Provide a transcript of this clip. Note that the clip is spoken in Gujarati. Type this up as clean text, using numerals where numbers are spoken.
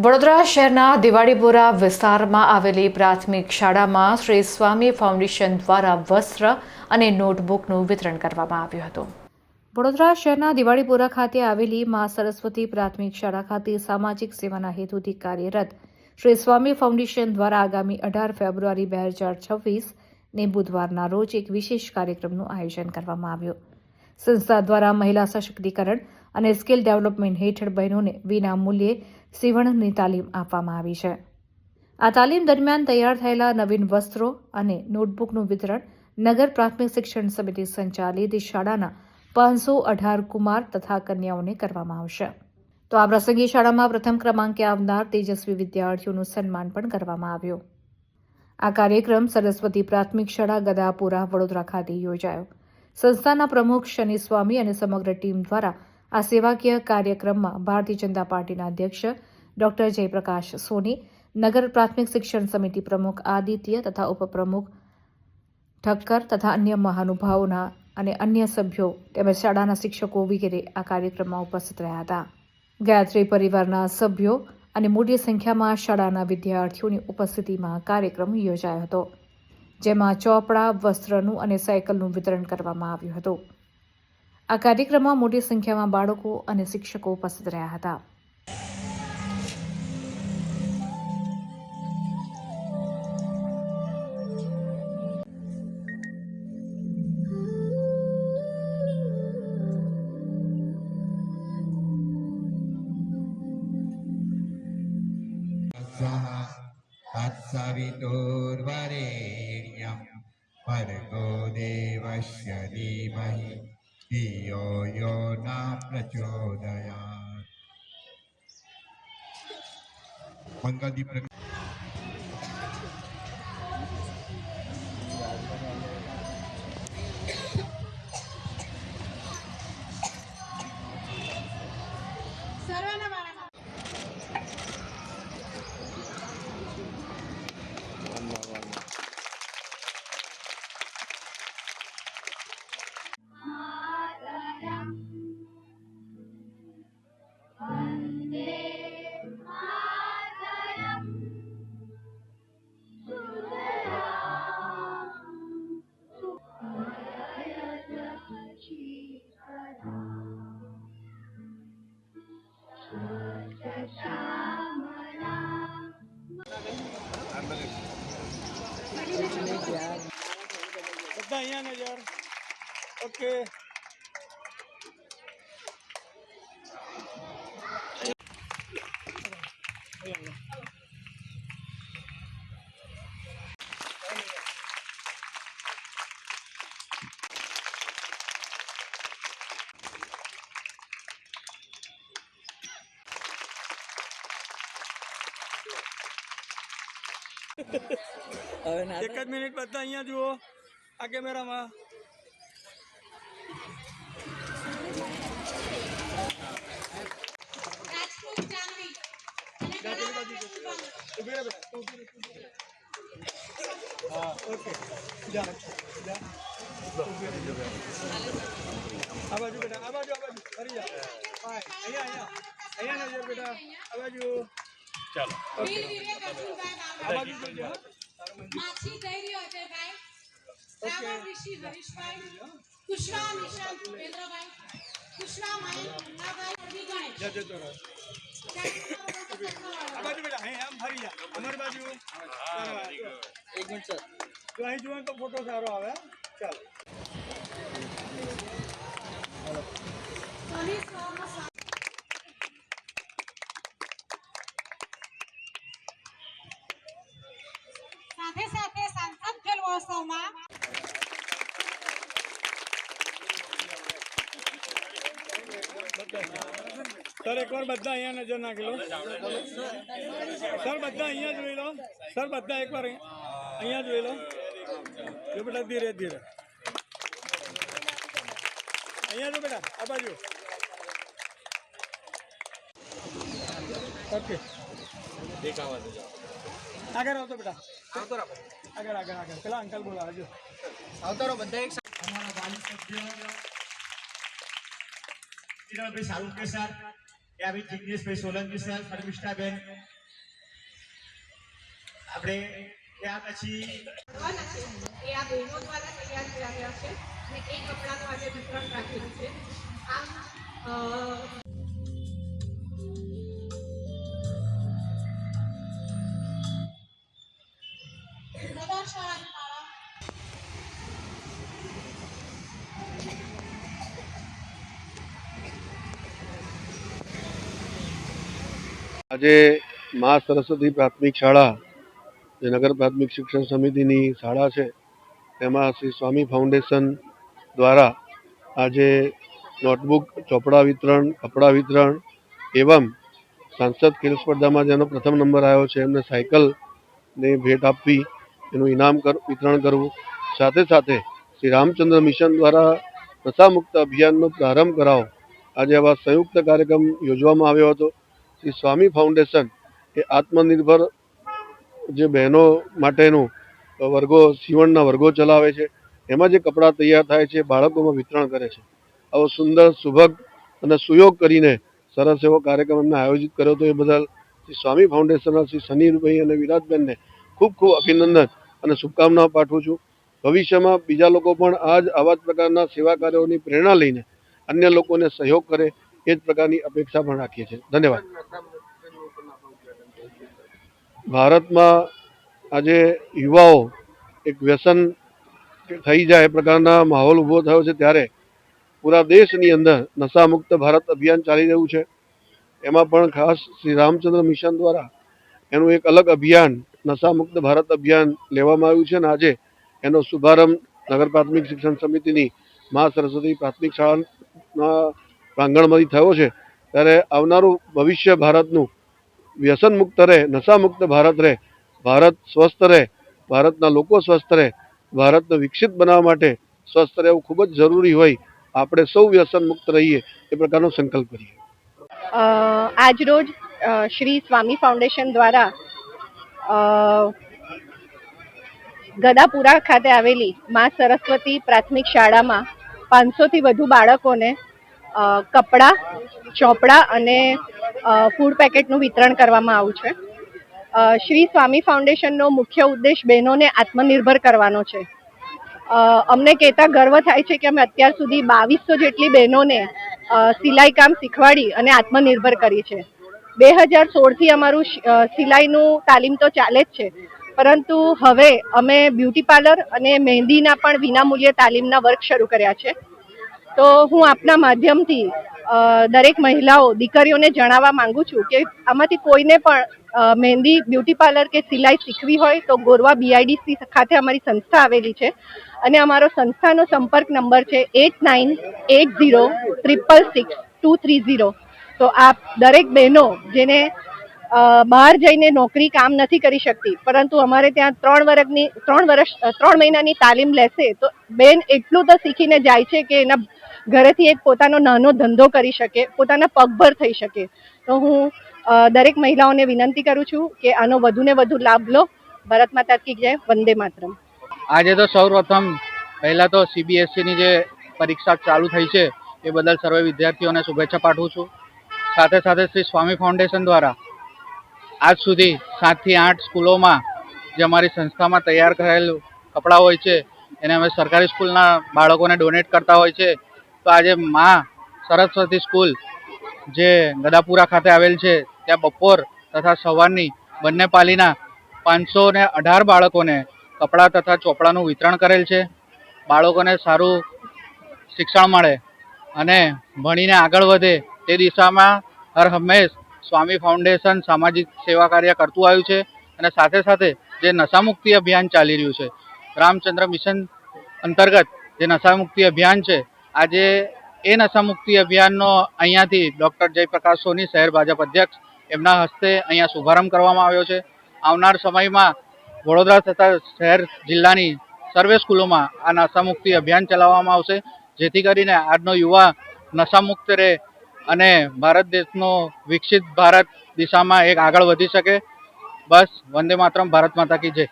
વડોદરા શહેરના દિવાળીપુરા વિસ્તારમાં આવેલી પ્રાથમિક શાળામાં શ્રી સ્વામી ફાઉન્ડેશન દ્વારા વસ્ત્ર અને નોટબુકનું વિતરણ કરવામાં આવ્યું હતું। વડોદરા શહેરના દિવાળીપુરા ખાતે આવેલી મા સરસ્વતી પ્રાથમિક શાળા ખાતે સામાજિક સેવાના હેતુથી કાર્યરત શ્રી સ્વામી ફાઉન્ડેશન દ્વારા આગામી 18 ફેબ્રુઆરી 2026 ને બુધવારના રોજ એક વિશેષ કાર્યક્રમનું આયોજન કરવામાં આવ્યું। સંસ્થા દ્વારા મહિલા સશક્તિકરણ અને સ્કિલ ડેવલપમેન્ટ હેઠળ બહેનોને વિના મૂલ્યે સીવણની તાલીમ આપવામાં આવી છે। આ તાલીમ દરમિયાન તૈયાર થયેલા નવીન વસ્ત્રો અને નોટબુકનું વિતરણ નગર પ્રાથમિક શિક્ષણ સમિતિ સંચાલિત શાળાના 518 કુમાર તથા કન્યાઓને કરવામાં આવશે। તો આ પ્રસંગે શાળામાં પ્રથમ ક્રમાંકે આવનાર તેજસ્વી વિદ્યાર્થીઓનું સન્માન પણ કરવામાં આવ્યું। આ કાર્યક્રમ સરસ્વતી પ્રાથમિક શાળા ગદાપુરા વડોદરા ખાતે યોજાયો। સંસ્થાના પ્રમુખ શનિ સ્વામી અને સમગ્ર ટીમ દ્વારા આ સેવાકીય કાર્યક્રમમાં ભારતીય જનતા પાર્ટીના અધ્યક્ષ ડોક્ટર જયપ્રકાશ સોની, નગર પ્રાથમિક શિક્ષણ સમિતિ પ્રમુખ આદિત્ય તથા ઉપપ્રમુખ ઠક્કર તથા અન્ય મહાનુભાવોના અને અન્ય સભ્યો તેમજ શાળાના શિક્ષકો વગેરે આ કાર્યક્રમમાં ઉપસ્થિત રહ્યા હતા। ગાયત્રી પરિવારના સભ્યો અને મોટી સંખ્યામાં શાળાના વિદ્યાર્થીઓની ઉપસ્થિતિમાં કાર્યક્રમ યોજાયો હતો, જેમાં ચોપડા, વસ્ત્રનું અને સાયકલનું વિતરણ કરવામાં આવ્યું હતું। આ કાર્યક્રમમાં મોટી સંખ્યામાં બાળકો અને શિક્ષકો ઉપસ્થિત રહ્યા હતા। तत्सवितुर्वरेण्यं भर्गो देवस्य धीमहि धियो यो न प्रचोदयात्। मंगलदीप બધા અહીંયા નજર ઓકે। એક જ મિનિટ બધા અહીંયા જુઓ આ કેમેરામાં। હા ઓકે જા જા આ બાજુ બેટા આ બાજુ ફરી જા અહીંયા અહીંયા નજર બેટા આ બાજુ ચાલો ઓકે આ બાજુ જોજો માછી ધૈર્ય અજયભાઈ સાવર ઋષિ હરીશભાઈ કુશવા નિશાંત ભૂપેન્દ્રભાઈ કુશવા માઈ મુન્નાભાઈ ગણેશ જજો તો આ બાજુ બેટા અહીં આમ ફરી જા અમારી બાજુ એક મિનિટ સર તો અહીં જુઓ તો ફોટો સારો આવે। ચાલો સાથે સાથે સાંસદ ખેલ મહોત્સવમાં સર એકવાર બધા અહીંયા નજર નાખી લો સર, બધા અહીંયા જોઈ લો સર, બધા એકવાર અહીંયા જોઈ લો જો બેટા ધીરે ધીરે અહીંયા જો બેટા આ બાજુ ઓકે આગળ આવતો બેટા આગળ આગળ આગળ પેલા અંકલ બોલાવે જો આવતો રહો બધા એક અમારા વાલી સભ્ય किरण भाई शाहरुख के सर या भी जिग्नेश भाई सोलंकी सर शर्मिष्ठा बहन આપણે ત્યાર પછી કરવાના છે એ આ બહેનો દ્વારા તૈયાર કરાવ્યા છે અને એ કપડાનું આજે વિતરણ રાખેલું છે. આમ સદા શાળાની માળા આજે મા સરસ્વતી પ્રાથમિક શાળા જે નગર પ્રાથમિક શિક્ષણ સમિતિની શાળા છે તેમાં શ્રી સ્વામી ફાઉન્ડેશન દ્વારા આજે નોટબુક, ચોપડા વિતરણ, કપડાં વિતરણ એવં સાંસદ ખેલ સ્પર્ધામાં જેનો પ્રથમ નંબર આવ્યો છે એમને સાયકલની ભેટ આપવી, એનું ઇનામ વિતરણ કરવું, સાથે સાથે શ્રી રામચંદ્ર મિશન દ્વારા નશામુક્ત અભિયાનનો પ્રારંભ કરાવો આજે આવા સંયુક્ત કાર્યક્રમ યોજવામાં આવ્યો હતો. શ્રી સ્વામી ફાઉન્ડેશન એ આત્મનિર્ભર જે બહેનો માટેનું વર્ગો, સીવણના વર્ગો ચલાવે છે. એમાં જે કપડાં તૈયાર થાય છે બાળકોમાં વિતરણ કરે છે. આવો સુંદર, સુભગ અને સુયોગ કરીને સરસ એવો કાર્યક્રમ એમને આયોજિત કર્યો હતો. એ બદલ શ્રી સ્વામી ફાઉન્ડેશનના શ્રી સનીરભાઈ અને વિરાજબેનને ખૂબ ખૂબ અભિનંદન અને શુભકામનાઓ પાઠવું છું. ભવિષ્યમાં બીજા લોકો પણ આવા જ પ્રકારના સેવા કાર્યોની પ્રેરણા લઈને અન્ય લોકોને સહયોગ કરે એ જ પ્રકારની અપેક્ષા પણ રાખીએ છીએ. ધન્યવાદ. ભારતમાં આજે યુવાઓ એક વ્યસન થઈ જાય એ પ્રકારના માહોલ ઊભો થયો છે ત્યારે પૂરા દેશની અંદર નશામુક્ત ભારત અભિયાન ચાલી રહ્યું છે. એમાં પણ ખાસ શ્રી રામચંદ્ર મિશન દ્વારા એનું એક અલગ અભિયાન નશામુક્ત ભારત અભિયાન લેવામાં આવ્યું છે અને આજે એનો શુભારંભ નગર પ્રાથમિક શિક્ષણ સમિતિની મા સરસ્વતી પ્રાથમિક શાળાના પ્રાંગણમાંથી થયો છે. ત્યારે આવનારું ભવિષ્ય ભારતનું વ્યસન મુક્ત રહે, નશામુક્ત ભારત રહે, ભારત સ્વસ્થ રહે, ભારતના લોકો સ્વસ્થ રહે, ભારતને વિકસિત બનાવવા માટે સ્વસ્થ રહેવું ખૂબ જ જરૂરી હોય. આપણે સૌ વ્યસન મુક્ત રહીએ એ પ્રકારનો સંકલ્પ કરીએ. આજ રોજ શ્રી સ્વામી ફાઉન્ડેશન દ્વારા ગદાપુરા ખાતે આવેલી મા સરસ્વતી પ્રાથમિક શાળામાં 500થી વધુ બાળકોને કપડાં, ચોપડા અને ફૂડ પેકેટનું વિતરણ કરવામાં આવ્યું છે. શ્રી સ્વામી ફાઉન્ડેશનનો મુખ્ય ઉદ્દેશ બહેનોને આત્મનિર્ભર કરવાનો છે. અમને કહેતા ગર્વ થાય છે કે અમે અત્યાર સુધી 2200 જેટલી બહેનોને સિલાઈ કામ શીખવાડી અને આત્મનિર્ભર કરી છે. 2016થી અમારું સિલાઈનું તાલીમ તો ચાલે જ છે, પરંતુ હવે અમે બ્યુટી પાર્લર અને મહેંદીના પણ વિનામૂલ્યે તાલીમના વર્ગ શરૂ કર્યા છે. તો હું આપના માધ્યમથી દરેક મહિલાઓ, દીકરીઓને જણાવવા માંગુ છું કે આમાંથી કોઈને પણ મહેંદી, બ્યુટી પાર્લર કે સિલાઈ શીખવી હોય તો ગોરવા BIDC ખાતે અમારી સંસ્થા આવેલી છે અને અમારો સંસ્થાનો સંપર્ક નંબર છે 8980666230. તો આપ દરેક બહેનો જેને બહાર જઈને નોકરી કામ નથી કરી શકતી, પરંતુ અમારે ત્યાં 3 મહિનાની તાલીમ લેશે તો બેન એટલું તો શીખીને જાય છે કે એના ઘરેથી એક પોતાનો નાનો ધંધો કરી શકે, પોતાના પગભર થઈ શકે. તો હું દરેક મહિલાઓને વિનંતી કરું છું કે આનો વધુને વધુ લાભ લો. ભારત માતા કી જય. વંદે માતરમ. આજે તો સૌપ્રથમ પહેલા તો CBSEની જે પરીક્ષા ચાલુ થઈ છે એ બદલ સર્વે વિદ્યાર્થીઓને શુભેચ્છા પાઠવું છું. સાથે સાથે શ્રી સ્વામી ફાઉન્ડેશન દ્વારા આજ સુધી 7 થી 8 સ્કૂલોમાં જે અમારી સંસ્થામાં તૈયાર કરાયેલું કપડાં હોય છે એને અમે સરકારી સ્કૂલના બાળકોને ડોનેટ કરતા હોય છે. તો આજે મા સરસ્વતી સ્કૂલ જે ગદાપુરા ખાતે આવેલ છે ત્યાં બપોર તથા સવારની બંને પાલીના 518 બાળકોને કપડાં તથા ચોપડાનું વિતરણ કરેલ છે. બાળકોને સારું શિક્ષણ મળે અને ભણીને આગળ વધે તે દિશામાં હર હંમેશ સ્વામી ફાઉન્ડેશન સામાજિક સેવા કાર્ય કરતું આવ્યું છે. અને સાથે સાથે જે નશામુક્તિ અભિયાન ચાલી રહ્યું છે, રામચંદ્ર મિશન અંતર્ગત જે નશામુક્તિ અભિયાન છે, આજે એ નશામુક્તિ અભિયાનનો અહીંયાથી ડૉક્ટર જયપ્રકાશ સોની, શહેર ભાજપ અધ્યક્ષ, એમના હસ્તે અહીંયા શુભારંભ કરવામાં આવ્યો છે. આવનાર સમયમાં વડોદરા તથા શહેર જિલ્લાની સર્વે સ્કૂલોમાં આ નશામુક્તિ અભિયાન ચલાવવામાં આવશે, જેથી કરીને આજનો યુવા નશામુક્ત રહે અને ભારત દેશનો વિકસિત ભારત દિશામાં એક આગળ વધી શકે. બસ વંદે માતરમ. ભારત માતા કી જય.